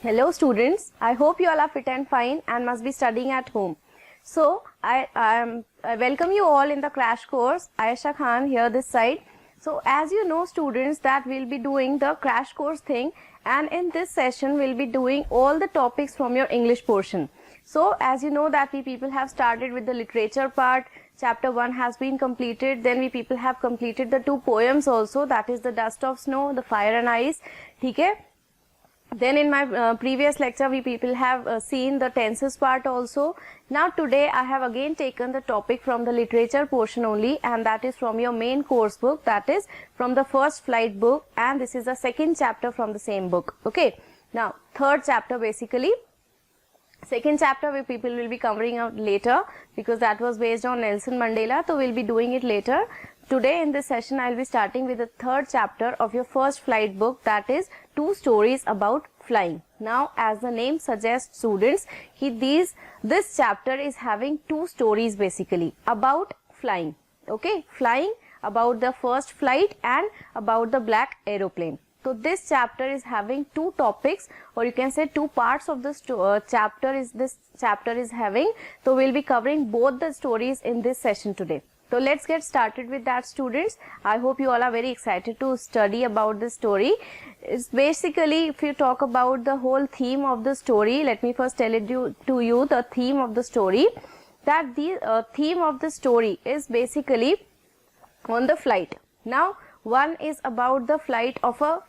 Hello students, I hope you all are fit and fine and must be studying at home. So I welcome you all in the crash course. Ayesha Khan here this side. So as you know students that we'll be doing the crash course thing, and in this session we'll be doing all the topics from your English portion. So as you know that we people have started with the literature part. Chapter 1 has been completed. Then we people have completed the 2 poems also, that is the Dust of Snow, the Fire and Ice. ठीक है. Then in my previous lecture we people have seen the tenses part also. Now today I have again taken the topic from the literature portion only, and that is from your main course book, that is from the First Flight book, and this is the second chapter from the same book. Okay, now third chapter basically. Second chapter we people will be covering out later because that was based on Nelson Mandela, so we'll be doing it later. Today in this session I will be starting with the third chapter of your First Flight book, that is 2 stories about flying. Now as the name suggests students, this chapter is having 2 stories basically about flying. Okay, flying, about the first flight and about the black aeroplane. So this chapter is having 2 topics, or you can say 2 parts of this chapter is having. So we'll be covering both the stories in this session today. So let's get started with that students. I hope you all are very excited to study about this story. It's basically, if you talk about the whole theme of the story, let me first tell it to you the theme of the story. That the theme of the story is basically on the flight. Now one is about the flight of a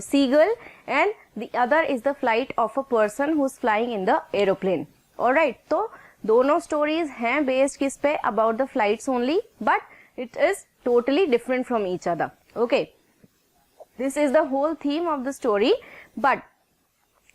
seagull, and the other is the flight of a person who's flying in the aeroplane. Alright, so दोनों stories हैं based किस पे, about the flights only, but it is totally different from each other. Okay, this is the whole theme of the story. But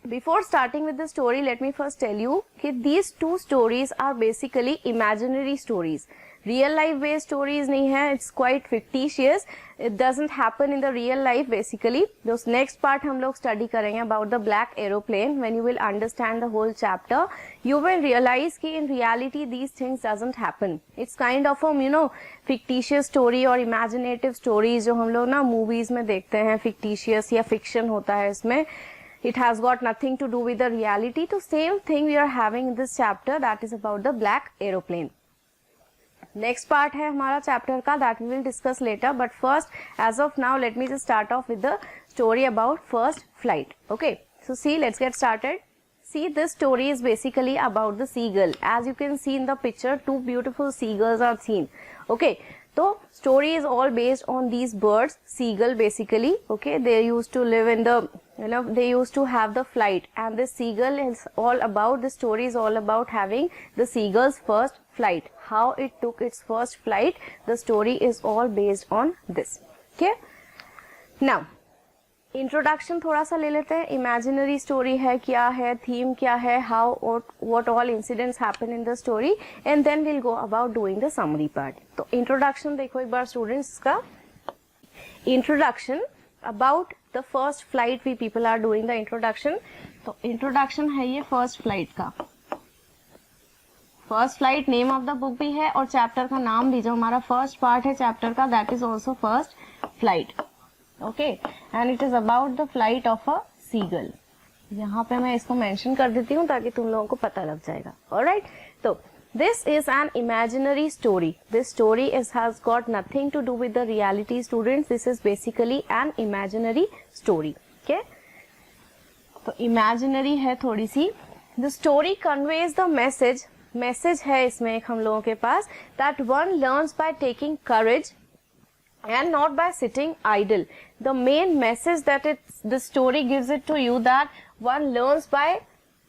before starting with the story, let me first tell you that these 2 stories are basically imaginary stories. Real life based stories नहीं है, it's quite fictitious. It doesn't happen in the real life basically. Those next part हम लोग study करेंगे about the black aeroplane. When you will understand the whole chapter, you will realize कि in reality these things doesn't happen. It's kind of a fictitious story or imaginative stories जो हम लोग ना movies में देखते हैं, fictitious या fiction होता है इसमें. It has got nothing to do with the reality. So same thing we are having in this chapter, that is about the black aeroplane. Next part है हमारा chapter का, that we will discuss later, but first as of now let me just start off with the story about first flight. Okay, so see, let's get started. See, this story is basically about the seagull. As you can see in the picture, 2 beautiful seagulls are seen. Okay, so story is all based on these birds, seagull basically. Okay, they used to live in the, they used to have the flight, and this seagull is all about, the story is all about having the seagull's first flight. How it took its first flight, the story is all based on this. Okay, now introduction थोड़ा सा ले लेते हैं. Imaginary story है, क्या है, theme क्या है, हाउ और what all incidents happen in the story, and then will go about doing the summary part. तो इंट्रोडक्शन देखो एक बार स्टूडेंट्स का. Introduction about the first flight, we people are doing the introduction. तो introduction है ये first flight का. First flight name of the book भी है, और चैप्टर का नाम भी जो हमारा फर्स्ट पार्ट है चैप्टर का, that is also first flight. Okay, and it is about the flight of a seagull. यहाँ पे मैं इसको मेंशन कर देती हूँ ताकि तुम लोगों को पता लग जाएगा. ऑलराइट, तो this is an imaginary story. This story has got nothing to do with the reality students. This is basically an imaginary story. Okay, तो इमेजिनरी है थोड़ी सी. The story conveys the message है इसमें एक हम लोगों के पास, that one learns by taking courage and not by sitting idle. The main message that the story gives it to you, that one learns by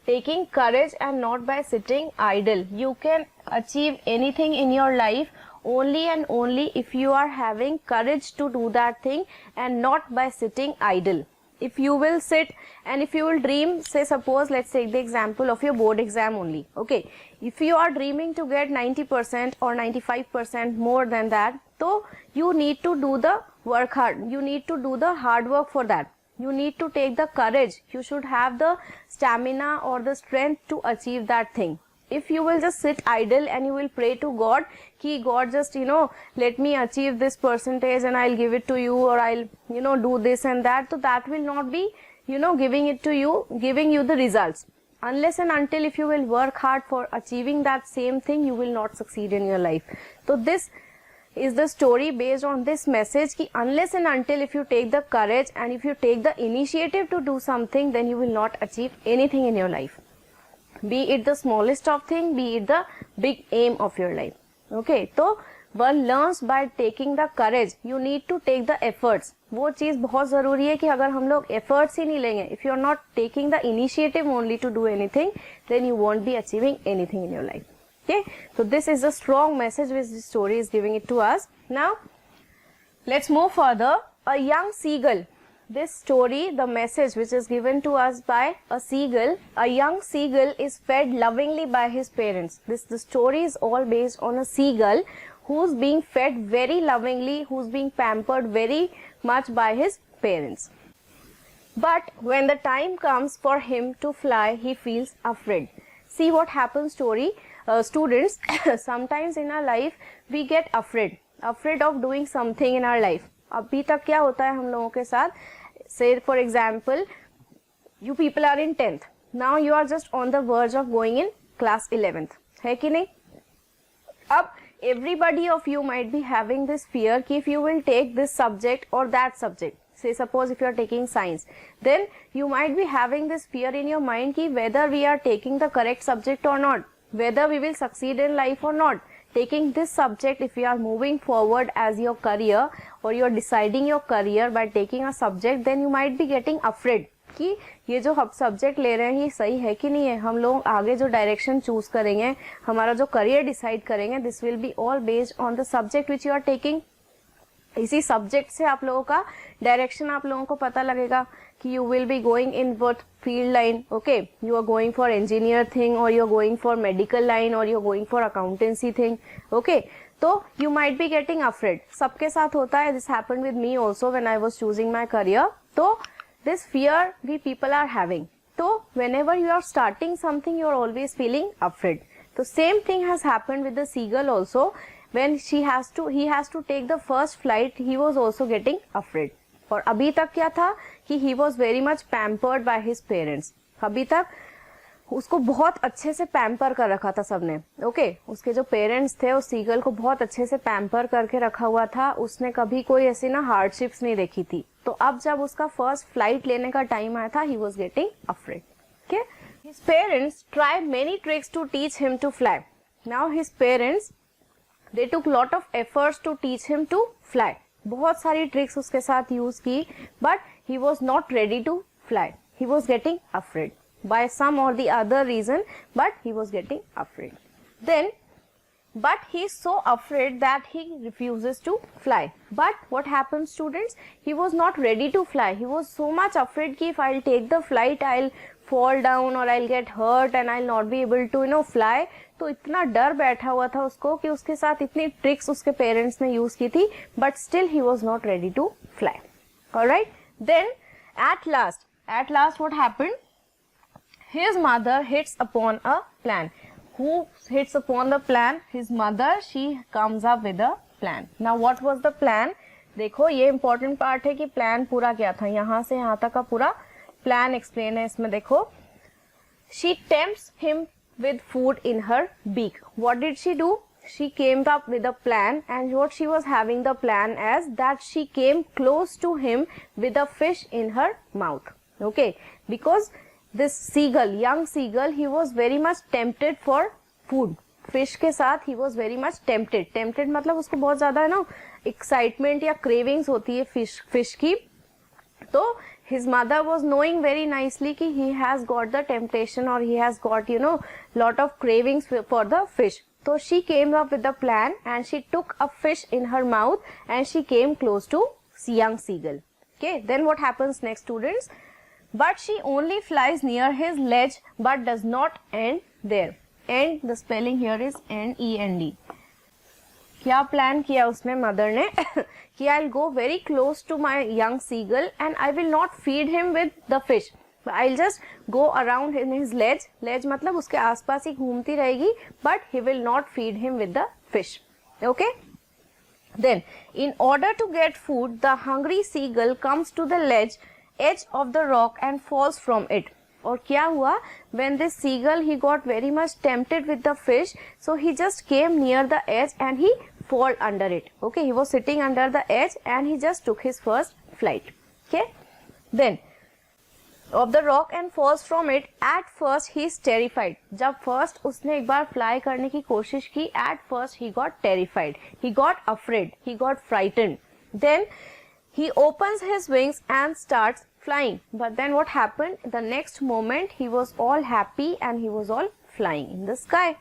taking courage and not by sitting idle. You can achieve anything in your life only and only if you are having courage to do that thing and not by sitting idle. If you will sit and if you will dream, say suppose let's take the example of your board exam only. Okay, if you are dreaming to get 90% or 95% more than that, so you need to do the work hard. You need to do the hard work for that. You need to take the courage. You should have the stamina or the strength to achieve that thing. if you will just sit idle and you will pray to God ki God just let me achieve this percentage and I'll give it to you, or I'll do this and that, so that will not be giving you the results. Unless and until if you will work hard for achieving that same thing, you will not succeed in your life. So this is the story based on this message ki unless and until if you take the courage and if you take the initiative to do something, then you will not achieve anything in your life, be it the smallest of thing, be it the big aim of your life. Okay, so one learns by taking the courage. You need to take the efforts. वो चीज बहुत जरूरी है कि अगर हम लोग efforts ही नहीं लेंगे, if you are not taking the initiative only to do anything, then you won't be achieving anything in your life. Okay, so this is a strong message which this story is giving it to us. Now let's move further. A young seagull. This story, the message which is given to us by a seagull. A young seagull is fed lovingly by his parents. The story is all based on a seagull who's being fed very lovingly, who's being pampered very much by his parents. But when the time comes for him to fly, he feels afraid. See what happens, students. Sometimes in our life we get afraid of doing something in our life. अभी तक क्या होता है हम लोगों के साथ? Say for example, you people are in 10th. Now you are just on the verge of going in class 11th. है कि नहीं? अब everybody of you might be having this fear कि if you will take this subject or that subject, say suppose if you are taking science, then you might be having this fear in your mind कि whether we are taking the correct subject or not, whether we will succeed in life or not. Taking this subject, if you are moving forward as your career or you are deciding your career by taking a subject, then you might be getting afraid कि ये जो हम subject ले रहे हैं ये सही है कि नहीं है, हम लोग आगे जो डायरेक्शन चूज करेंगे, हमारा जो करियर डिसाइड करेंगे, this will be all based on the subject which you are taking. इसी सब्जेक्ट से आप लोगों का डायरेक्शन आप लोगों को पता लगेगा कि you will be going in what field line. Okay, you are going for engineer thing, और you are going for medical line, और you are going for accountancy thing. Okay, तो you might be getting afraid. सबके साथ होता है. This happened with me also when I was choosing my career. तो this fear we people are having. So whenever you are starting something, you are always feeling afraid. The same thing has happened with the seagull also. When he has to take the first flight, he was also getting afraid. और अभी तक क्या था कि he was very much pampered by his parents. अभी तक उसको बहुत अच्छे से पैम्पर कर रखा था सबने. ओके, उसके जो पेरेंट्स थे उस सीगल को बहुत अच्छे से पैम्पर करके रखा हुआ था. उसने कभी कोई ऐसी ना हार्डशिप्स नहीं देखी थी. तो अब जब उसका फर्स्ट फ्लाइट लेने का टाइम आया था, he was getting afraid. Okay, his parents try many tricks to teach him to fly. Now his parents they took lot of efforts to teach him to fly. बहुत सारी tricks उसके साथ use की, but he was not ready to fly. He was getting afraid by some or the other reason, but he was getting afraid. Then but he is so afraid that he refuses to fly. But what happens, students? He was not ready to fly. He was so much afraid कि if I'll take the flight, I'll fall down or I'll get hurt and I'll not be able to fly. तो इतना डर बैठा हुआ था उसको कि उसके साथ इतनी ट्रिक्स उसके पेरेंट्स ने यूज की थी, but still he was not ready to fly. Alright? Then at last what happened? His mother hits upon a plan. Who hits upon the plan? His mother. She comes up with a plan. Now what was the plan? देखो ये important part है कि plan पूरा क्या था. यहाँ से यहाँ तक का पूरा plan explain है इसमें. देखो, she tempts him with food in her beak. What did she do? She came up with a plan, and what she was having the plan as that she came close to him with a fish in her mouth. Okay, because this seagull, young seagull, he was very much tempted for food. Fish के साथ he was very much tempted. Tempted मतलब उसको बहुत ज्यादा है ना excitement या cravings होती है fish की. तो his mother was knowing very nicely कि he has got the temptation or he has got lot of cravings for the fish. So she came up with the plan and she took a fish in her mouth and she came close to young seagull. Okay, then what happens next, students? But she only flies near his ledge but does not end there. End, the spelling here is N-E-N-D. क्या plan किया उसने mother ने कि I'll go very close to my young seagull and I will not feed him with the fish. I'll just go around in his ledge. Ledge मतलब उसके आसपास ही घूमती रहेगी, but he will not feed him with the fish. Okay? Then, in order to get food, the hungry seagull comes to the edge of the rock and falls from it. और क्या हुआ? When this seagull, he got very much tempted with the fish, so he just came near the edge and he fall under it. Okay, he was sitting under the edge and he just took his first flight. Okay, then of the rock and falls from it. At first he is terrified. जब first उसने एक बार fly करने की कोशिश की, at first he got terrified, he got afraid, he got frightened. Then he opens his wings and starts flying. But then what happened? The next moment he was all happy and he was all flying in the sky.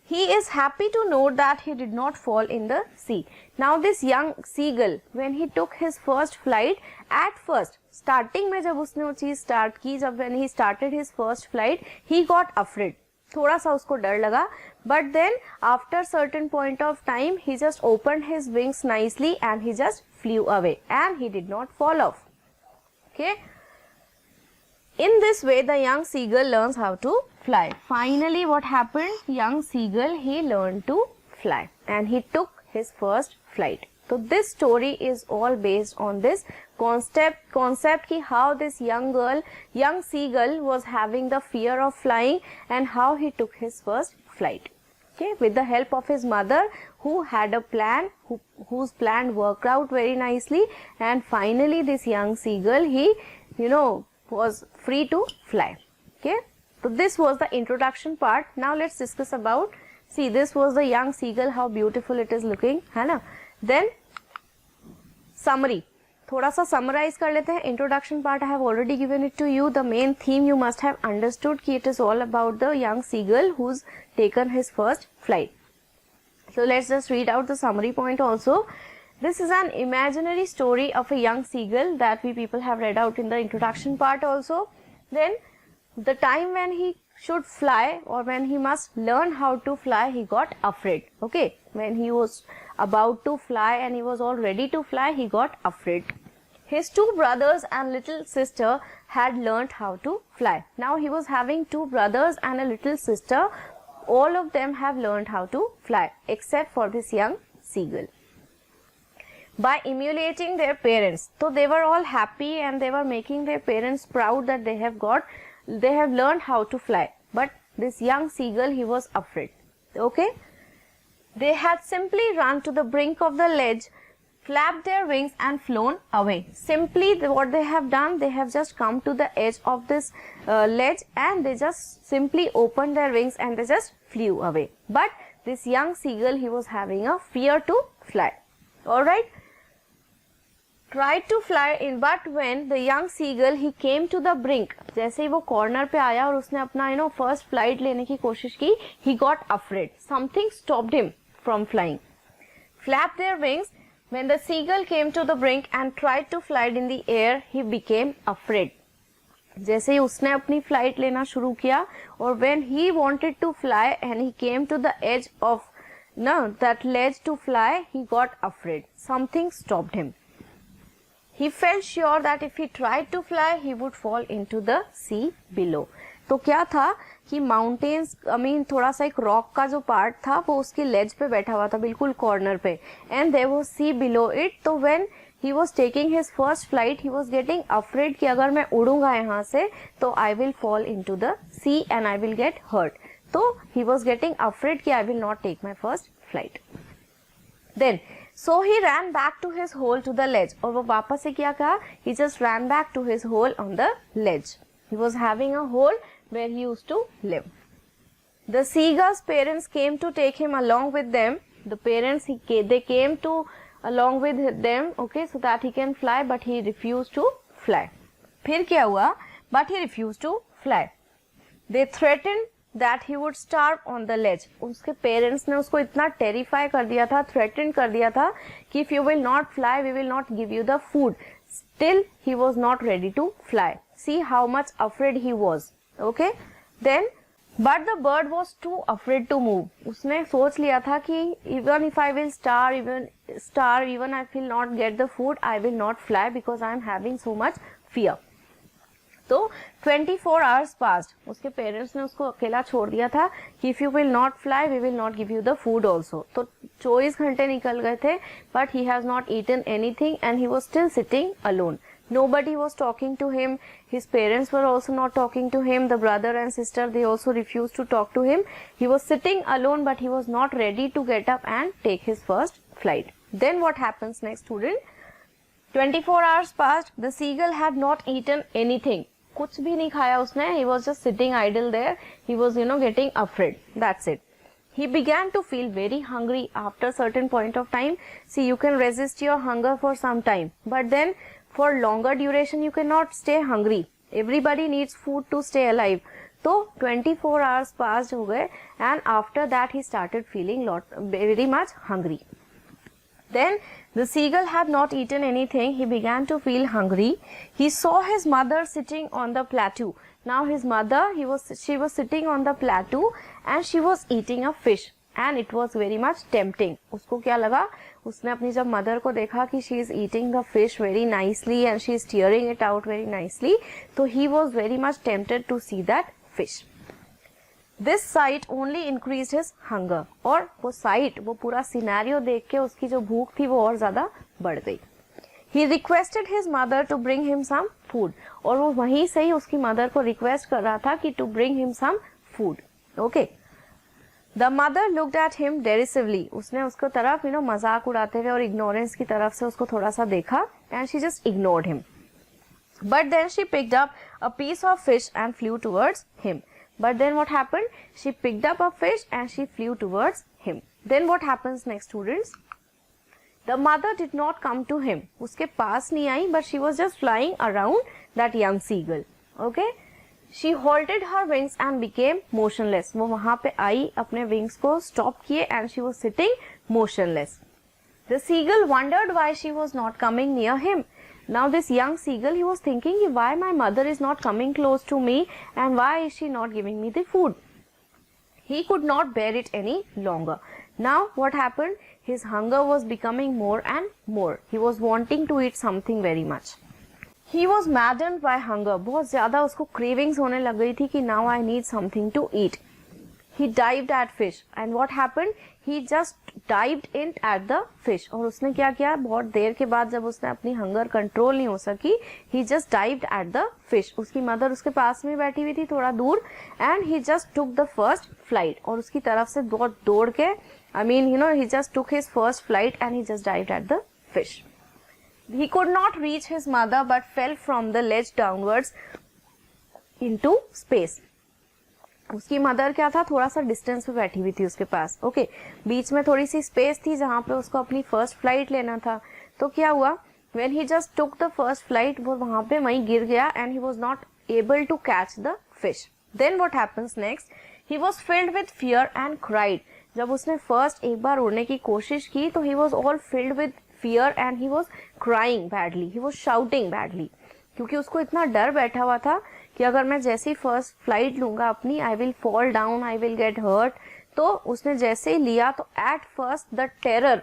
He is happy to note that he did not fall in the sea. Now this young seagull, when he took his first flight, at first, starting में जब उसने वो चीज start की, जब when he started his first flight, he got afraid. थोड़ा सा उसको डर लगा, but then after certain point of time, he just opened his wings nicely and he just flew away and he did not fall off. Okay. In this way, the young seagull learns how to fly. Finally, what happened? Young seagull, he learned to fly and he took his first flight. So this story is all based on this concept ki how this young seagull was having the fear of flying and how he took his first flight. Okay, with the help of his mother who had a plan, whose plan worked out very nicely, and finally this young seagull, he, was free to fly. Okay, so this was the introduction part. Now let's discuss about, see, this was the young seagull, how beautiful it is looking, है ना? Then summary, थोड़ा सा summarize कर लेते हैं. Introduction part I have already given it to you. The main theme you must have understood कि it is all about the young seagull who's taken his first flight. So let's just read out the summary point also. This is an imaginary story of a young seagull that we people have read out in the introduction part also. Then the time when he should fly or when he must learn how to fly, he got afraid. Okay, when he was about to fly and he was all ready to fly, he got afraid. His two brothers and little sister had learnt how to fly. Now he was having two brothers and a little sister. All of them have learned how to fly except for this young seagull. By emulating their parents, so they were all happy and they were making their parents proud that they have learned how to fly. But this young seagull, he was afraid. Okay, they had simply run to the brink of the ledge, flapped their wings and flown away. Simply what they have done, they have just come to the edge of this ledge and they just simply opened their wings and they just flew away. But this young seagull, he was having a fear to fly. Alright, tried to fly in, but when the young seagull, he came to the brink, जैसे ही वो corner पे आया और उसने अपना first flight लेने की कोशिश की, he got afraid. Something stopped him from flying. Flapped their wings. When the seagull came to the brink and tried to fly in the air, he became afraid. जैसे ही उसने अपनी flight लेना शुरू किया और when he wanted to fly and he came to the edge of that ledge to fly, he got afraid. Something stopped him. He felt sure that if he tried to fly, he would fall into the sea below. तो क्या था कि mountains थोड़ा सा एक rock का जो part था वो उसकी लेज पे बैठा हुआ था बिल्कुल कॉर्नर पे and there was sea below it. तो when he was taking his first flight he was getting afraid कि अगर मैं उड़ूंगा यहाँ से तो I will fall into the sea and I will get hurt. तो ही वाज गेटिंग अफ्रेड कि I will not take my first flight. Then so he ran back to his hole to the ledge. और वो वापस से क्या कहा? He just ran back to his hole on the ledge. He was having a hole where he used to live. The seagull's parents came to take him along with them. The parents, they came to along with them, okay, so that he can fly, but he refused to fly. फिर क्या हुआ? But he refused to fly. They threatened that he would starve on the ledge. उसके parents ने उसको इतना terrify कर दिया था, threaten कर दिया था कि if you will not fly, we will not give you the food. Still, he was not ready to fly. See how much afraid he was. Okay? Then, but the bird was too afraid to move. उसने सोच लिया था कि even if I will starve, even I will not get the food, I will not fly because I am having so much fear. तो 24 hours passed. उसके parents ने उसको अकेला छोड़ दिया था कि if you will not fly we will not give you the food also. तो 24 घंटे निकल गए थे but he has not eaten anything and he was still sitting alone. Nobody was talking to him. His parents were also not talking to him. The brother and sister, they also refused to talk to him. He was sitting alone, but he was not ready to get up and take his first flight. Then what happens next, student? 24 hours passed. The seagull had not eaten anything. कुछ भी नहीं खाया उसने. He was just sitting idle there. He was, getting afraid. That's it. He began to feel very hungry after certain point of time. See, you can resist your hunger for some time, but then for longer duration you cannot stay hungry. Everybody needs food to stay alive. So 24 hours passed हो गए and after that he started feeling very much hungry. Then the seagull had not eaten anything. He began to feel hungry. He saw his mother sitting on the plateau. Now his mother, she was sitting on the plateau and she was eating a fish. And it was very much tempting. उसको क्या लगा? उसने अपनी जब mother को देखा कि she is eating the fish very nicely and she is tearing it out very nicely, तो he was very much tempted to see that fish. This sight only increased his hunger. और वो sight, वो पूरा scenario देख के उसकी जो भूख थी वो और ज्यादा बढ़ गई. He requested his mother to bring him some food. और वो वहीं से ही उसकी मदर को रिक्वेस्ट कर रहा था कि to bring him some food. Okay. The mother looked at him derisively. उसने उसको तरफ मजाक उड़ाते हुए और ignorance की तरफ से उसको थोड़ा सा देखा and she just ignored him. But then she picked up a piece of fish and flew towards him. But then what happened? She picked up a fish and she flew towards him. Then what happens next, students? The mother did not come to him. उसके पास नहीं आई but she was just flying around that young seagull. Okay? She halted her wings and became motionless. वो वहाँ पे आई, अपने wings को stop किए and she was sitting motionless. The seagull wondered why she was not coming near him. Now this young seagull, he was thinking why my mother is not coming close to me and why is she not giving me the food. He could not bear it any longer. Now what happened? His hunger was becoming more and more. He was wanting to eat something very much. He was maddened by hunger. बहुत ज़्यादा उसको cravings होने लग गई थी कि now I need something to eat. He dived at fish and what happened? He just dived in at the fish. और उसने क्या किया? बहुत देर के बाद जब उसने अपनी hunger control नहीं हो सकी, he just dived at the fish. उसकी mother उसके पास में बैठी हुई थी थोड़ा दूर and he just took the first flight. और उसकी तरफ से बहुत दौड़ के, he just took his first flight and he just dived at the fish. He could not reach his mother but fell from the ledge downwards into space. उसकी mother क्या था, थोड़ा सा डिस्टेंस पे बैठी हुई थी उसके पास. ओके, बीच में थोड़ी सी स्पेस थी जहाँ पे उसको अपनी फर्स्ट फ्लाइट लेना था. तो क्या हुआ, when he just took the first flight, वो वहाँ पे वहीं गिर गया and he was not able to catch the fish. Then what happens next? He was filled with fear and cried. जब उसने फर्स्ट एक बार उड़ने की कोशिश की तो he was all filled with fear and he was crying badly. He was shouting badly. क्योंकि उसको इतना डर बैठा हुआ था कि अगर मैं जैसे ही फर्स्ट फ्लाइट लूंगा अपनी, I will fall down, I will get hurt. तो उसने जैसे ही लिया तो एट फर्स्ट द टेरर,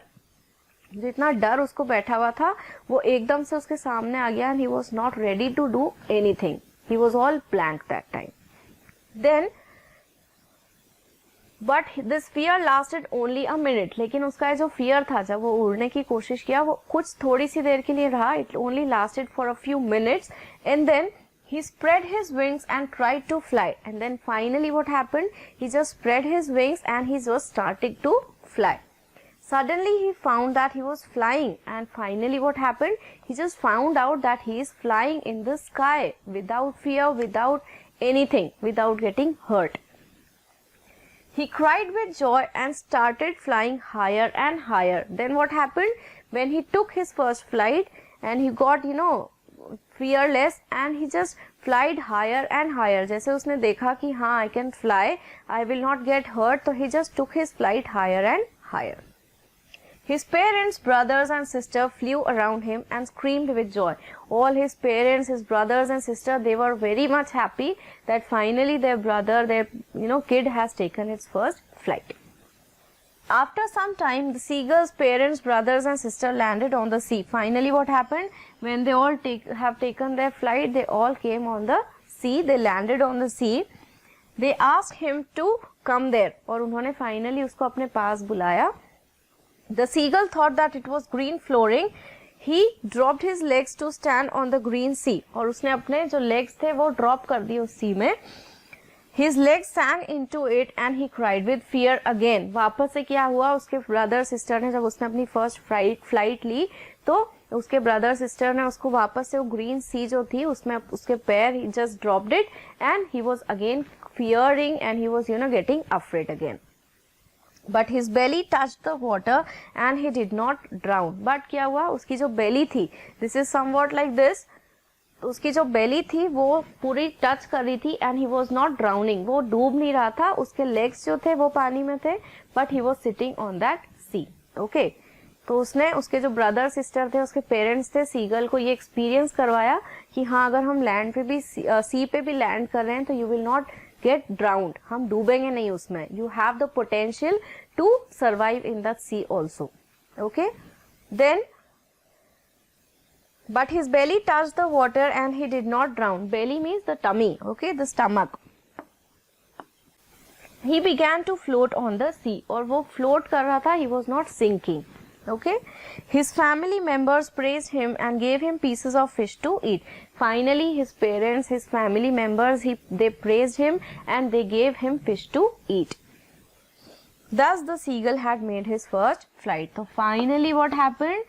जितना डर उसको बैठा हुआ था वो एकदम से उसके सामने आ गया. And he was not ready to do anything. He was all blank that time. Then but this fear lasted only a minute. लेकिन उसका जो फियर था जब वो उड़ने की कोशिश किया वो कुछ थोड़ी सी देर के लिए रहा. It only lasted for a few minutes and then he spread his wings and tried to fly. And then finally what happened? He just spread his wings and he was starting to fly. Suddenly he found that he was flying, and finally what happened? He just found out that he is flying in the sky without fear, without anything, without getting hurt. He cried with joy and started flying higher and higher. Then what happened? When he took his first flight and he got, fearless and he just flied higher and higher. जैसे उसने देखा कि हाँ I can fly, I will not get hurt, तो he just took his flight higher and higher. His parents, brothers and sister flew around him and screamed with joy. All his parents, his brothers and sister, they were very much happy that finally their brother, their kid has taken its first flight. After some time, the seagull's parents, brothers and sister landed on the sea. Finally, what happened? When they all have taken their flight, they all came on the sea. They landed on the sea. They asked him to come there. और उन्होंने finally उसको अपने पास बुलाया. The seagull thought that it was green flooring. He dropped his legs to stand on the green sea. और उसने अपने जो legs थे वो drop कर दिए उस sea में. His legs sank into it and he cried with fear again. वापस से क्या हुआ, उसके ब्रदर सिस्टर ने, जब उसने अपनी फर्स्ट फ्लाइट ली तो उसके ब्रदर सिस्टर ने उसको वापस से वो ग्रीन सी जो थी उसमें उसके पैर, he just dropped it and he was again fearing and he was getting afraid again. But his belly touched the water and he did not drown. But क्या हुआ, उसकी जो belly थी, this is somewhat like this, उसकी जो बेली थी वो पूरी टच कर रही थी and he was not drowning, वो डूब नहीं रहा था, उसके लेग्स जो थे वो पानी में थे, but he was sitting on that sea. Okay, तो उसने, उसके जो ब्रदर सिस्टर थे, उसके पेरेंट्स थे, सीगल को ये एक्सपीरियंस करवाया कि हाँ अगर हम लैंड पे भी, सी पे भी लैंड कर रहे हैं तो you will not get drowned, हम डूबेंगे नहीं उसमें, you have the potential to survive in that sea also. Okay, then but his belly touched the water and he did not drown. Belly means the tummy, okay, the stomach. He began to float on the sea, और वो float कर रहा था, he was not sinking. Okay, his family members praised him and gave him pieces of fish to eat. Finally, his parents, his family members, they praised him and they gave him fish to eat. Thus, the seagull had made his first flight. So finally, what happened?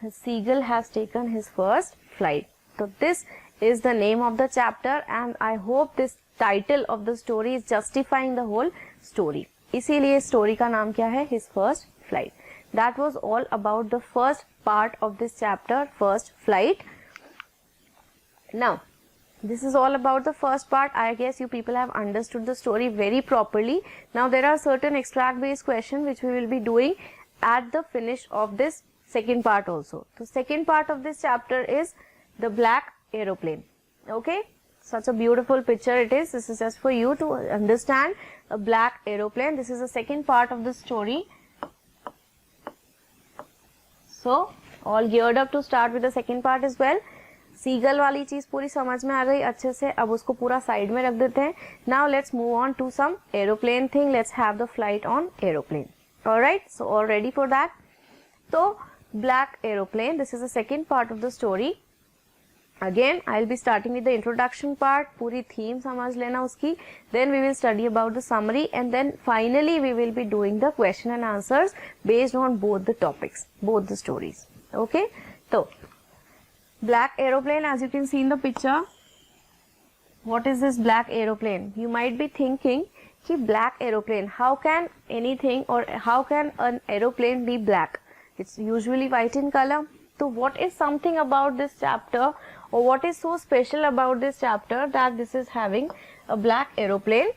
The seagull has taken his first flight. So this is the name of the chapter and I hope this title of the story is justifying the whole story. इसीलिए story का नाम क्या है? His first flight. That was all about the first part of this chapter, first flight. Now, this is all about the first part. I guess you people have understood the story very properly. Now, there are certain extract based questions which we will be doing at the finish of this second part also. The second part of this chapter is the black aeroplane. Okay, such a beautiful picture it is. This is just for you to understand a black aeroplane. This is the second part of the story. So all geared up to start with the second part as well. Seagull वाली चीज पूरी समझ में आ गई अच्छे से, अब उसको पूरा साइड में रख देते हैं. Now let's move on to some aeroplane thing. Let's have the flight on aeroplane. Alright, so all ready for that? So black aeroplane, this is the second part of the story. Again, I'll be starting with the introduction part, पूरी theme समझ लेना उसकी, then we will study about the summary and then finally we will be doing the question and answers based on both the topics, both the stories. Okay, so black aeroplane, as you can see in the picture, what is this black aeroplane? You might be thinking कि black aeroplane, how can anything or how can an aeroplane be black? It's usually white in color. So what is something about this chapter or what is so special about this chapter that this is having a black aeroplane?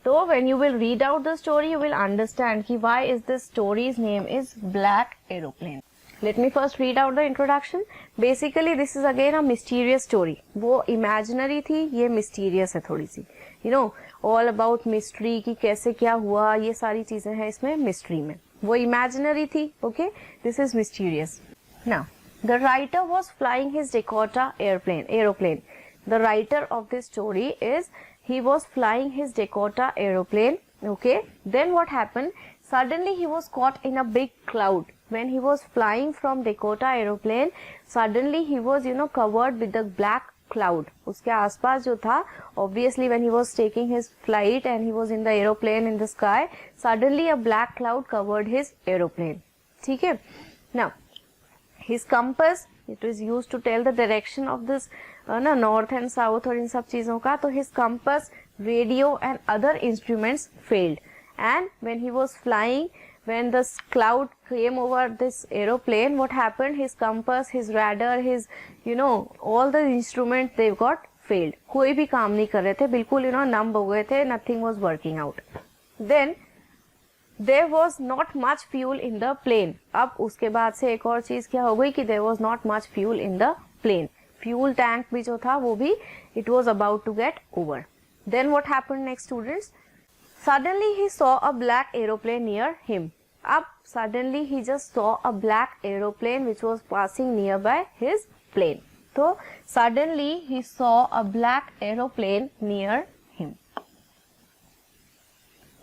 So when you will read out the story, you will understand ki why is this story's name is Black Aeroplane. Let me first read out the introduction. Basically, this is again a mysterious story. वो imaginary थी, ये mysterious है थोड़ी सी. You know, all about mystery कि कैसे क्या हुआ, ये सारी चीजें हैं इसमें mystery में. वो imaginary थी, okay? This is mysterious. Now, the writer was flying his Dakota aeroplane. The writer of this story is, he was flying his Dakota aeroplane, okay? Then what happened? Suddenly he was caught in a big cloud. When he was flying from Dakota aeroplane, suddenly he was, covered with the black cloud. उसके आसपास जो था, obviously when he was taking his flight and he was in the aeroplane in the sky, suddenly a black cloud covered his aeroplane. ठीक है? Now, his compass, it is used to tell the direction of this north and south और इन सब चीजों का, तो his compass, radio and other instruments failed. And when he was flying, when the cloud came over this aeroplane, what happened? His compass, his radar, his, all the instruments, they got failed. कोई भी काम नहीं कर रहे थे, बिल्कुल, numb हो गए थे, nothing was working out. Then, there was not much fuel in the plane. अब उसके बाद से एक और चीज क्या हो गई कि there was not much fuel in the plane. Fuel tank भी जो था वो भी, it was about to get over. Then what happened next, students? Suddenly he saw a black aeroplane near him. अब suddenly he just saw a black aeroplane which was passing nearby his plane. तो suddenly he saw a black aeroplane near him.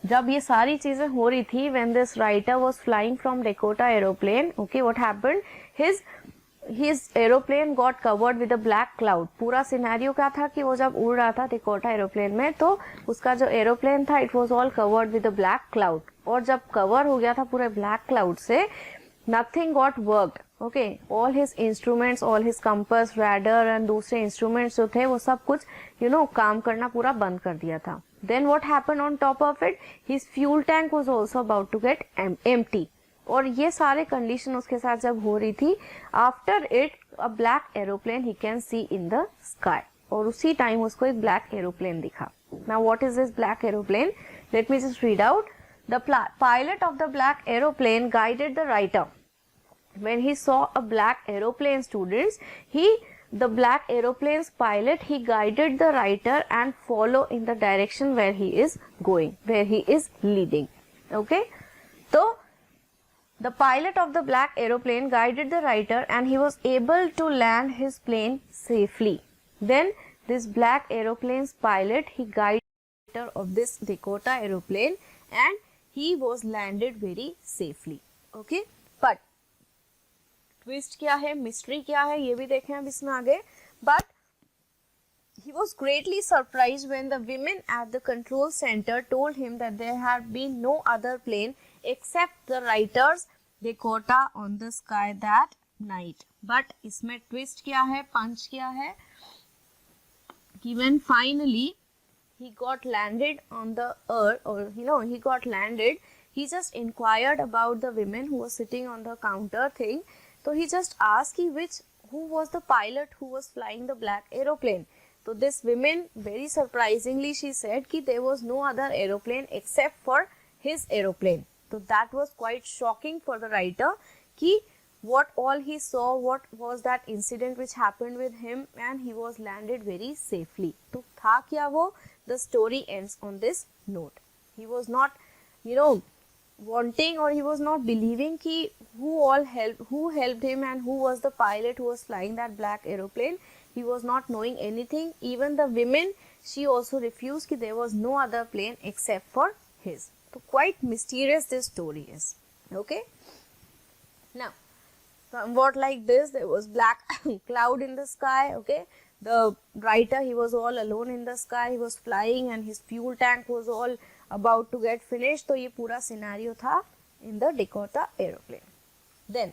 जब ये सारी चीजें हो रही थी, when this writer was flying from Dakota aeroplane, okay, what happened? His aeroplane got covered with a black cloud. पूरा scenario क्या था कि वो जब उड़ रहा था Dakota aeroplane में, तो उसका जो एरोप्लेन था it was all covered with a black cloud. और जब कवर हो गया था पूरे black cloud से, nothing got worked. Okay, all his instruments, all his compass, radar and दूसरे instruments जो थे वो सब कुछ काम करना पूरा बंद कर दिया था. Then what happened on top of it? His fuel tank was also about to get empty. और ये सारे कंडीशन उसके साथ जब हो रही थी, after it a black aeroplane he can see in the sky. और उसी टाइम उसको एक ब्लैक एरोप्लेन दिखा. Now what is this black aeroplane? Let me just read out. The pilot of the black aeroplane guided the writer. When he saw a black aeroplane, students, the black aeroplane's pilot, he guided the writer and follow in the direction where he is going, where he is leading. Okay, so the pilot of the black aeroplane guided the writer and he was able to land his plane safely. Then this black aeroplane's pilot, he guided of this Dakota aeroplane and he was landed very safely. Okay, but twist क्या है, mystery क्या है, ये भी देखें अब इसमें आगे. But he was greatly surprised when the women at the control center told him that there had been no other plane except the writer's Dakota on the sky that night. But इसमें twist क्या है, पंच क्या है कि when finally he got landed on the earth, or he got landed, he just inquired about the women who were sitting on the counter thing. So he just asked who was the pilot who was flying the black aeroplane. So this woman, very surprisingly, she said that there was no other aeroplane except for his aeroplane. So that was quite shocking for the writer कि what all he saw, what was that incident which happened with him, and he was landed very safely. तो था क्या वो? The story ends on this note. He was not, wanting, or he was not believing ki who helped him and who was the pilot who was flying that black aeroplane. He was not knowing anything. Even the women, she also refused ki there was no other plane except for his. So quite mysterious this story is. Okay, now somewhat like this, there was black cloud in the sky. Okay, the writer, he was all alone in the sky, he was flying and his fuel tank was all about to get finished. तो ये पूरा scenario था in the Dakota aeroplane. Then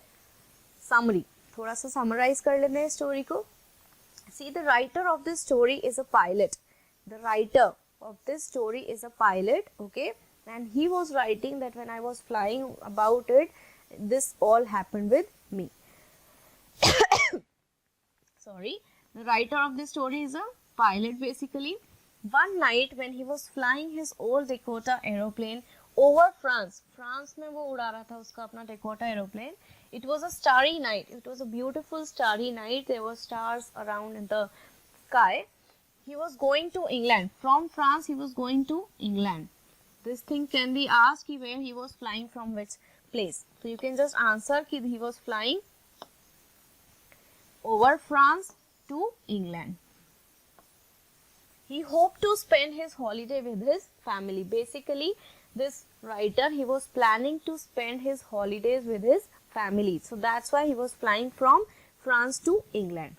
summary, थोड़ा सा summarize कर लेते हैं story को. See, the writer of this story is a pilot. The writer of this story is a pilot, okay, and he was writing that when I was flying about it, this all happened with me. Sorry, the writer of this story is a pilot basically. One night when he was flying his old Dakota aeroplane over France, France में वो उड़ा रहा था उसका अपना Dakota aeroplane. It was a starry night. It was a beautiful starry night. There were stars around in the sky. He was going to England. From France, he was going to England. This thing can be asked where he was flying from which place. So you can just answer कि he was flying over France to England. He hoped to spend his holiday with his family. Basically, this writer, he was planning to spend his holidays with his family. So that's why he was flying from France to England.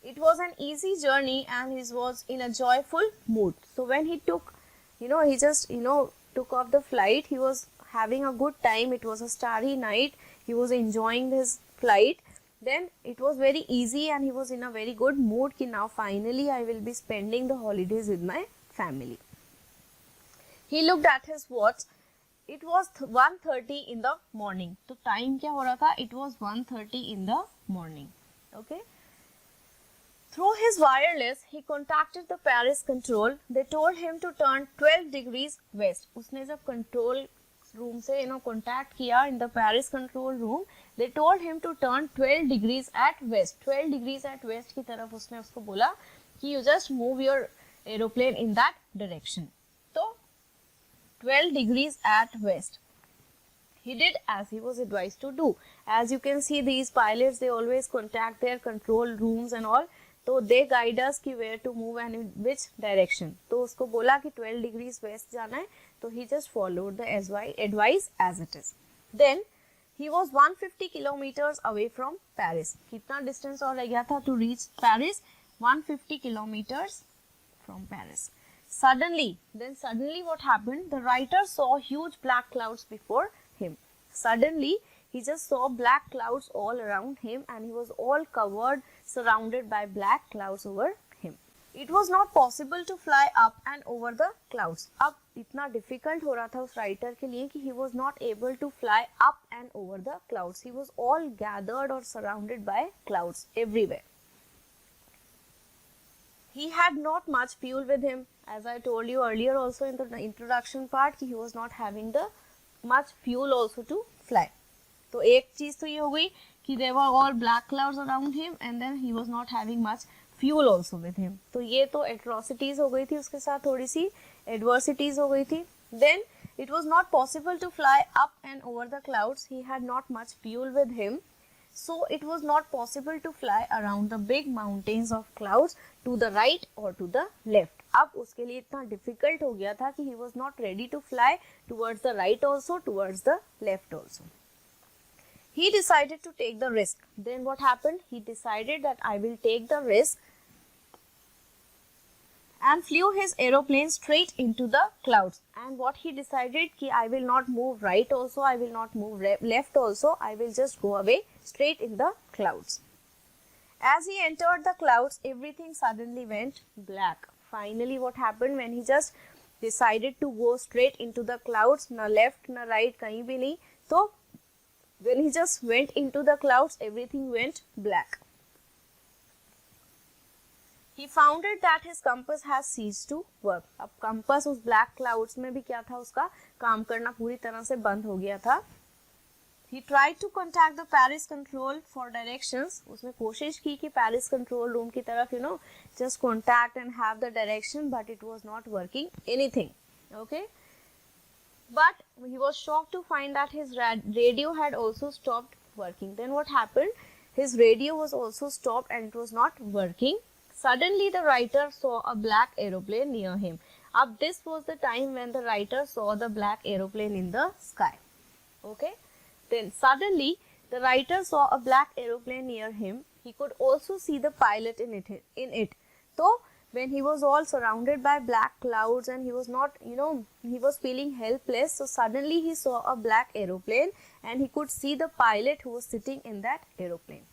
It was an easy journey and he was in a joyful mood. So when he took, he just, took off the flight, he was having a good time. It was a starry night. He was enjoying his flight. Then it was very easy and he was in a very good mood कि now finally I will be spending the holidays with my family. He looked at his watch. It was 1:30 in the morning. तो time क्या हो रहा था? It was 1:30 in the morning. Okay. Through his wireless, he contacted the Paris control. They told him to turn 12 degrees west. उसने जब control room से contact किया in the Paris control room, they told him to turn 12 degrees at west. 12 degrees at west की तरफ उसने उसको बोला कि you just move your aeroplane in that direction. तो 12 degrees at west. he did as he was advised to do. As you can see, these pilots, they always contact their control rooms and all. तो they guide us कि where to move and in which direction. तो उसको बोला कि 12 degrees west जाना है, तो he just followed the advice as it is. Then he was 150 kilometers away from Paris. कितना distance और रह गया था to reach Paris? 150 kilometers from Paris. Suddenly what happened? The writer saw huge black clouds before him. Suddenly, he just saw black clouds all around him and he was all covered, surrounded by black clouds over him. It was not possible to fly up and over the clouds. अब इतना difficult हो रहा था उस writer के लिए कि he was not able to fly up and over the clouds. He was all gathered or surrounded by clouds everywhere. He had not much fuel with him. As I told you earlier also in the introduction part, he was not having the much fuel also to fly. तो एक चीज तो ये हो गई कि there were all black clouds around him and then he was not having much fuel also with him. तो ये तो atrocities हो गई थी उसके साथ, थोड़ी सी adversities हो गई थी. Then it was not possible to fly up and over the clouds. He had not much fuel with him. So it was not possible to fly around the big mountains of clouds to the right or to the left. अब उसके लिए इतना difficult हो गया था कि he was not ready to fly towards the right also, towards the left also. He decided to take the risk. Then what happened? He decided that I will take the risk and flew his aeroplane straight into the clouds. And what he decided कि I will not move right also, I will not move left also, I will just go away straight in the clouds. As he entered the clouds, everything suddenly went black. Finally, what happened when he just decided to go straight into the clouds, na left, na right, kahin bhi nahi. So, when he just went into the clouds, everything went black. He found it that his compass has ceased to work. अब compass उस black clouds में भी क्या था, उसका काम करना पूरी तरह से बंद हो गया था. He tried to contact the Paris control for directions. उसने कोशिश की कि Paris control room की तरफ just contact and have the direction, but it was not working anything. Okay. But he was shocked to find that his radio had also stopped working. Then what happened? His radio was also stopped and it was not working. Suddenly the writer saw a black aeroplane near him. Up this was the time when the writer saw the black aeroplane in the sky. Okay. Then suddenly the writer saw a black aeroplane near him. He could also see the pilot in it. So when he was all surrounded by black clouds and he was not, he was feeling helpless. So suddenly he saw a black aeroplane and he could see the pilot who was sitting in that aeroplane.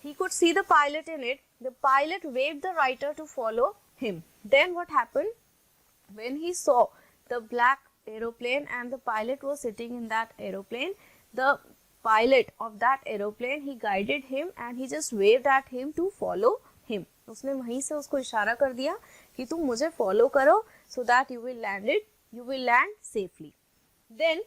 He could see the pilot in it. The pilot waved the writer to follow him. Then what happened? When he saw the black aeroplane and the pilot was sitting in that aeroplane, the pilot of that aeroplane, he guided him and he just waved at him to follow him. उसने वहीं से उसको इशारा कर दिया कि तुम मुझे follow करो so that you will land safely. Then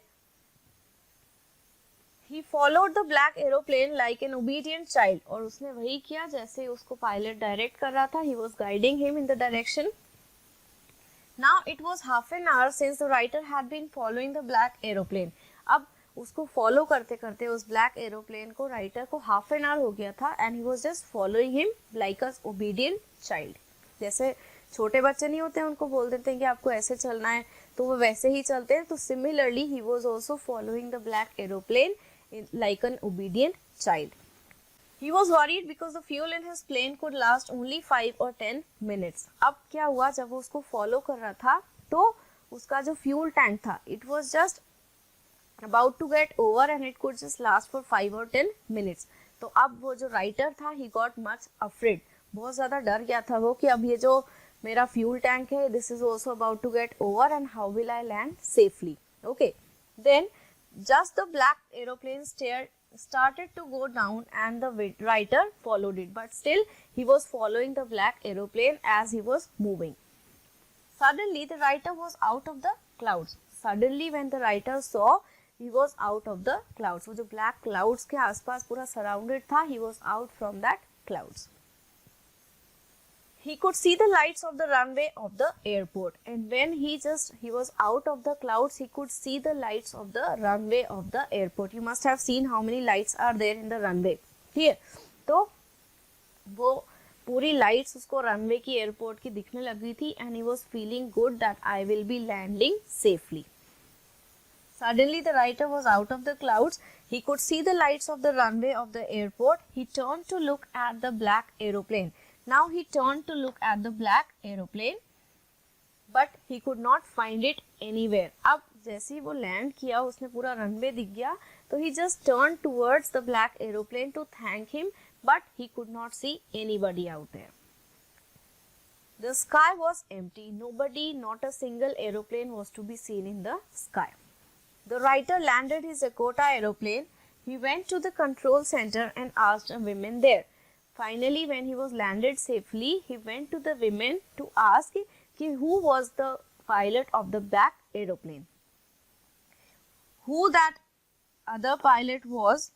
he followed the black aeroplane like an obedient child. और उसने वही किया जैसे उसको pilot direct कर रहा था. He was guiding him in the direction. Now it was half an hour since the writer had been following the black aeroplane. अब उसको फॉलो करते करते उस ब्लैक एरोप्लेन को राइटर को हाफ एन आवर हो गया था and he was just following him like a obedient child. जैसे छोटे बच्चे नहीं होते हैं, उनको बोल देते हैं कि आपको ऐसे चलना है तो वो वैसे ही चलते हैं. तो similarly he was also following the black aeroplane like an obedient child. He was worried because the fuel in his plane could last only 5 or 10 minutes. अब क्या हुआ, जब वो उसको फॉलो कर रहा था तो उसका जो फ्यूल टैंक था, it was just about to get over and it could just last for 5 or 10 minutes. तो अब वो जो राइटर था, he got much afraid. बहुत ज़्यादा डर गया था वो कि अब ये जो मेरा फ्यूल टैंक है, this is also about to get over and how will I land safely? Okay. Then just the black aeroplane started to go down and the writer followed it, but still he was following the black aeroplane as he was moving. Suddenly the writer was out of the clouds. Suddenly when the writer saw, he was out of the clouds. वो जो black clouds के आसपास पूरा surrounded था, he was out from that clouds. he could see the lights of the runway of the airport, and when he was out of the clouds, he could see the lights of the runway of the airport. You must have seen how many lights are there in the runway. ठीक है, तो वो पूरी lights उसको runway की airport की दिखने लगी थी, and he was feeling good that I will be landing safely. Suddenly the writer was out of the clouds. He could see the lights of the runway of the airport. He turned to look at the black aeroplane. Now he turned to look at the black aeroplane, but he could not find it anywhere. अब जैसे ही वो land किया, उसने पूरा runway दिख गया, तो he just turned towards the black aeroplane to thank him, but he could not see anybody out there. The sky was empty. Nobody, not a single aeroplane was to be seen in the sky. The writer landed his Dakota aeroplane. He went to the control center and asked a woman there. Finally, when he was landed safely, he went to the women to ask who was the pilot of the black aeroplane. Who that other pilot was,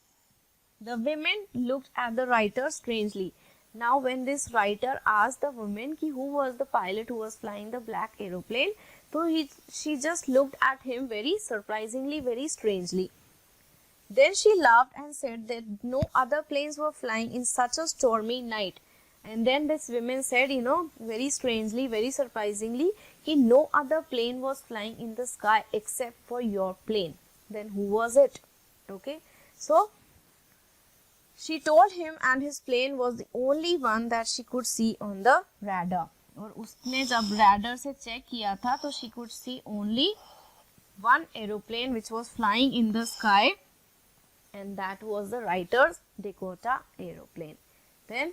the women looked at the writer strangely. Now, when this writer asked the woman who was the pilot who was flying the black aeroplane, so she just looked at him very surprisingly, very strangely. Then she laughed and said that no other planes were flying in such a stormy night. And then this woman said, very strangely, very surprisingly, no other plane was flying in the sky except for your plane. Then who was it? Okay. So she told him, and his plane was the only one that she could see on the radar. और उसने जब radar से check किया था, तो she could see only one aeroplane which was flying in the sky, and that was the writer's Dakota aeroplane. Then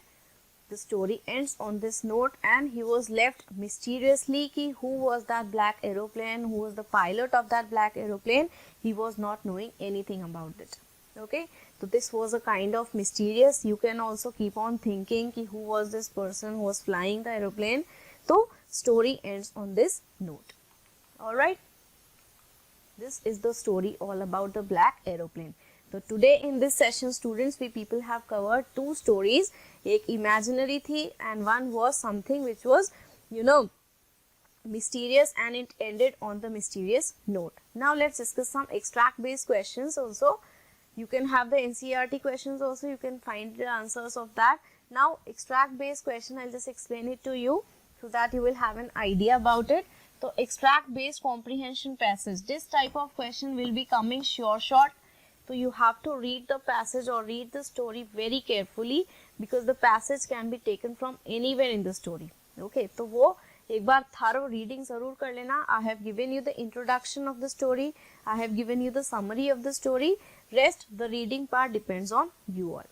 the story ends on this note, and he was left mysteriously who was that black aeroplane, who was the pilot of that black aeroplane. He was not knowing anything about it. Okay, so this was a kind of mysterious. You can also keep on thinking who was this person who was flying the aeroplane. So story ends on this note. All right, this is the story all about the black aeroplane. So today in this session, students, we people have covered two stories. एक imaginary थी, and one was something which was, mysterious, and it ended on the mysterious note. Now let's discuss some extract based questions also. You can have the NCERT questions also. You can find the answers of that. Now extract based question, I'll just explain it to you so that you will have an idea about it. So extract based comprehension passage. This type of question will be coming short. So you have to read the passage or read the story very carefully, because the passage can be taken from anywhere in the story. Okay, तो वो एक बार thorough reading जरूर कर लेना. I have given you the introduction of the story. I have given you the summary of the story. Rest, the reading part depends on you all.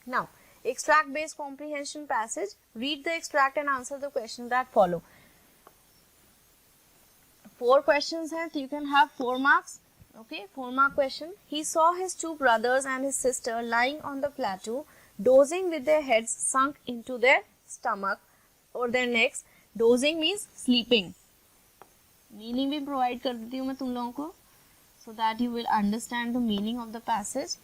Now, extract based comprehension passage. Read the extract and answer the questions that follow. 4 questions हैं, so you can have 4 marks. Okay, 4 mark question. He saw his 2 brothers and his sister lying on the plateau, dozing with their heads sunk into their stomach or their necks. Dozing means sleeping. Meaning भी provide कर देती हूँ मैं तुम लोगों को, so that you will understand the meaning of the passage.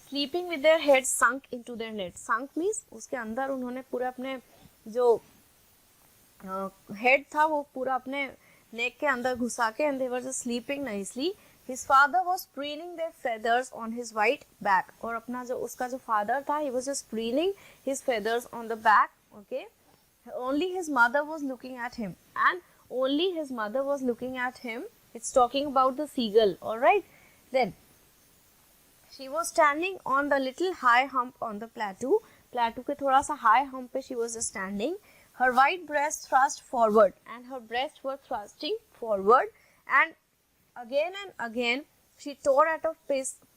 Sleeping with their heads sunk into their net. Sunk means उसके अंदर उन्होंने पूरा अपने जो head था वो पूरा अपने neck के अंदर घुसा के, and they were just sleeping nicely. His father was preening their feathers on his white back. और अपना जो उसका जो father था, he was just preening his feathers on the back. Okay. Only his mother was looking at him, and only his mother was looking at him. It's talking about the seagull. All right. Then she was standing on the little high hump on the plateau. Plateau के थोड़ा सा high hump पे she was just standing. Her white breast thrust forward, and her breasts were thrusting forward, and again she tore at a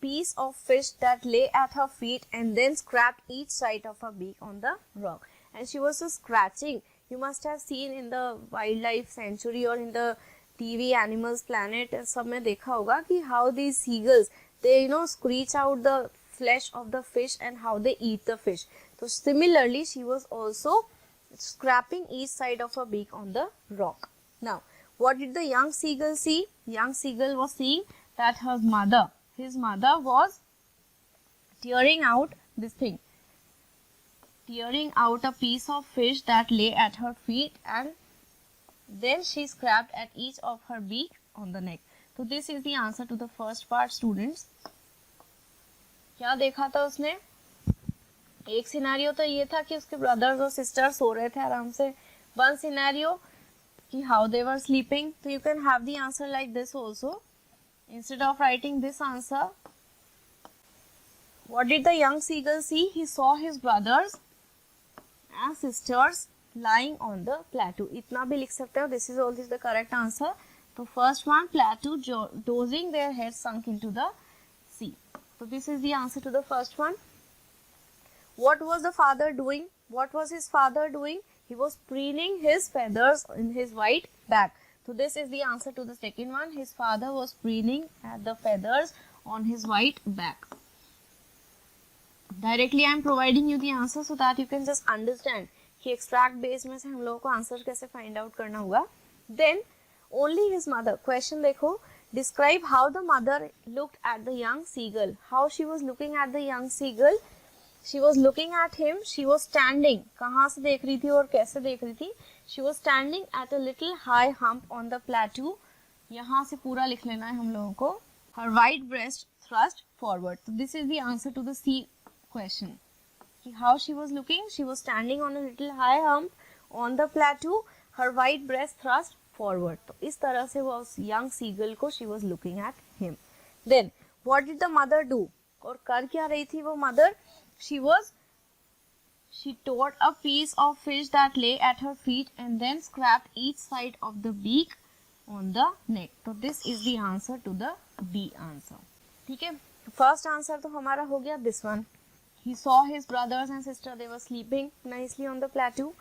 piece of fish that lay at her feet, and then scratched each side of her beak on the rock. And she was just scratching. You must have seen in the wildlife sanctuary or in the TV Animals Planet, सब में देखा होगा कि how these seagulls, they screech out the flesh of the fish and how they eat the fish. So similarly, she was also scraping each side of her beak on the rock. Now, what did the young seagull see? Young seagull was seeing that his mother was tearing out this thing, tearing out a piece of fish that lay at her feet, and then she scratched at each of her beak on the neck. So this is the answer to the first part, students. क्या देखा था उसने? एक scenario तो ये था कि उसके ब्रदर्स और सिस्टर्स सो रहे थे आराम से. वन सिनेरियो कि how they were sleeping. So you can have the answer like this also. Instead of writing this answer, what did the young seagull see? He saw his brothers and sisters lying on the plateau. इतना भी लिख सकते हो. This is also the correct answer. So first one, plateau, dozing, their heads sunk into the sea. So this is the answer to the first one. What was the father doing? What was his father doing? He was preening his feathers in his white back. So this is the answer to the second one. His father was preening at the feathers on his white back. Directly I am providing you the answer so that you can just understand कि extract base में से हम लोगों को answer कैसे find out करना होगा. Then only his mother. Question देखो. Describe how the mother looked at the young seagull. How she was looking at the young seagull. She was looking at him. She was standing. कहाँ से देख रही थी और कैसे देख रही थी? She was standing at a little high hump on the plateau. यहाँ से पूरा लिख लेना है हम लोगों को. Her white breast thrust forward. So this is the answer to the C question. How she was looking? She was standing on a little high hump on the plateau. Her white breast thrust forward. तो इस तरह से वो young seagull को she was looking at him. Then what did the mother do? और कर क्या रही थी वो mother? She tore a piece of fish that lay at her feet and then scraped each side of the beak on the neck. So this is the answer to the B answer. ठीक है? First answer तो हमारा हो गया this one. He saw his brothers and sister. They were sleeping nicely on the plateau.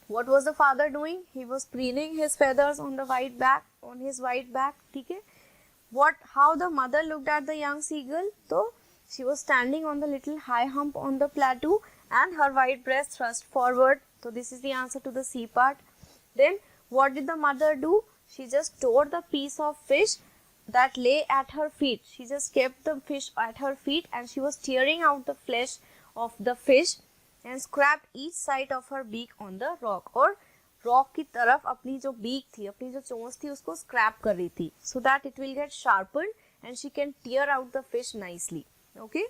What was the father doing? He was preening his feathers on the white back, on his white back. ठीक है? How the mother looked at the young seagull? So she was standing on the little high hump on the plateau and her white breast thrust forward. So this is the answer to the C part. Then what did the mother do? She just tore the piece of fish that lay at her feet. She just kept the fish at her feet and she was tearing out the flesh of the fish and scraped each side of her beak on the rock. और rock की तरफ अपनी जो beak थी, अपनी जो चोंच थी उसको scrap कर रही थी, so that it will get sharpened and she can tear out the fish nicely. Okay.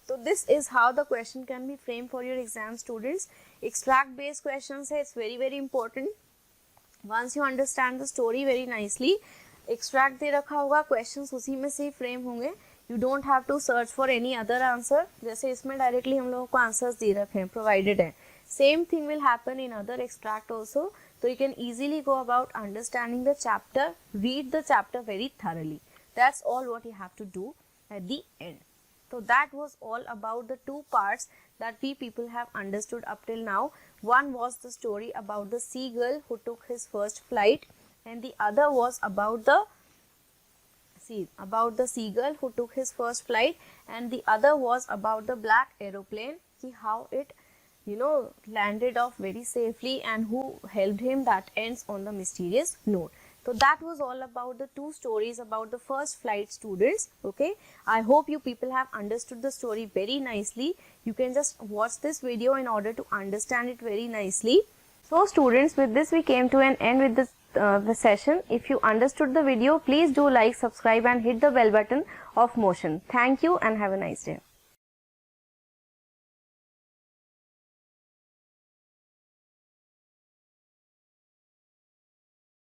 So this is how the question can be framed for your exam, students. Extract based questions है, it's very important. Once you understand the story very nicely, extract दे रखा होगा, questions उसी में से ही frame होंगे. You don't have to search for any other answer. जैसे इसमें directly हम लोगों को answers दे रखे हैं, provided है. Same thing will happen in other extract also. So you can easily go about understanding the chapter, read the chapter very thoroughly. That's all what you have to do at the end. So that was all about the two parts that we people have understood up till now. One was the story about the seagull who took his first flight, and the other was about the seagull who took his first flight, and the other was about the black aeroplane, how it landed off very safely and who helped him. That ends on the mysterious note. So that was all about the two stories about the first flight, students. Okay, I hope you people have understood the story very nicely. You can just watch this video in order to understand it very nicely. So students, with this we came to an end with this the session. If you understood the video, please do like, subscribe and hit the bell button of Motion. Thank you and have a nice day.